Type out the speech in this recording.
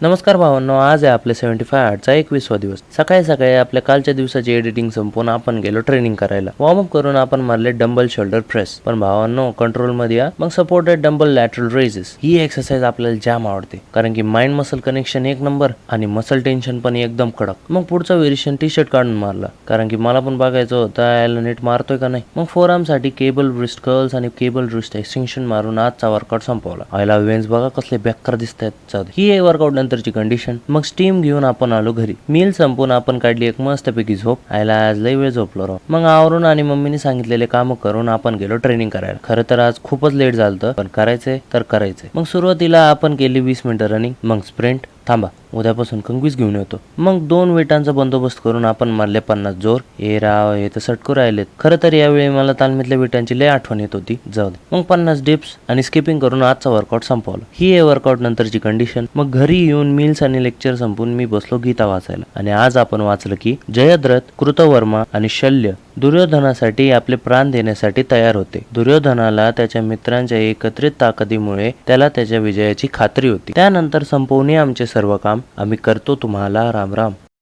नमस्कार भावांनो, आज आहे आपले 75 आर्टचा 21वा दिवस. सकाळी सकाळी आपल्या कालच्या दिवसाची एडिटिंग संपवून आपण गेलो ट्रेनिंग करायला. वॉर्मअप करून आपण मारले डंबल शोल्डर प्रेस. पण भावांनो, कंट्रोल मध्ये या. मग सपोर्टेड डंबल लॅटरल रेजेस ही एक्सरसाइज आपल्याला जाम आवडते, कारण की माइंड मसल कनेक्शन एक नंबर आणि मसल टेन्शन पण एकदम कडक. मग पुढचा व्हेरिएशन टी शर्ट काढून मारला, कारण की मला पण बघायचं होतं याला नीट मारतोय का नाही. मग फोर आर्म साठी केबल रिस्ट कर्ल्स आणि केबल रिस्ट एक्सटेन्शन मारून आजचा वर्कआउट संपवला. आयला वेन्स बघा कसले बेकार दिसतात. ही वर्कआउट नंतरची कंडिशन. मग स्टीम घेऊन आपण आलो घरी. मील संपून आपण काढली एक मस्तपैकी झोप. आयला आज लय वेळ झोपलो राव. मग आवरून आणि मम्मीने सांगितलेले काम करून आपण गेलो ट्रेनिंग करायला. खरं तर आज खूपच लेट झालं, पण करायचंय तर करायचंय. मग सुरुवातीला आपण केली 20 मिनिटं रनिंग, मग स्प्रिंट. थांबा, उद्यापासून कंगवीस घेऊन येतो. मग 2 वेटांचा बंदोबस्त करून आपण मारले 50 जोर. ए राव, हे तर सटकू राहिलेत. खरं तर यावेळी मला तालमीतल्या विटांची लय आठवण येत होती. जाऊ दे. मग 50 डिप्स आणि स्किपिंग करून आजचा वर्कआउट संपवला. ही आहे वर्कआउट नंतरची कंडिशन. मग घरी येऊन मील्स आणि लेक्चर संपून मी बसलो गीता वाचायला. आणि आज आपण वाचलं की जयद्रथ, कृतवर्मा आणि शल्य दुर्योधनासाठी आपले प्राण देण्यासाठी तयार होते. दुर्योधनाला त्याच्या मित्रांच्या एकत्रित ताकदीमुळे त्याला त्याच्या विजयाची खात्री होती. त्यानंतर संपवणे आमचे सर्व काम. आम्ही करतो तुम्हाला राम राम.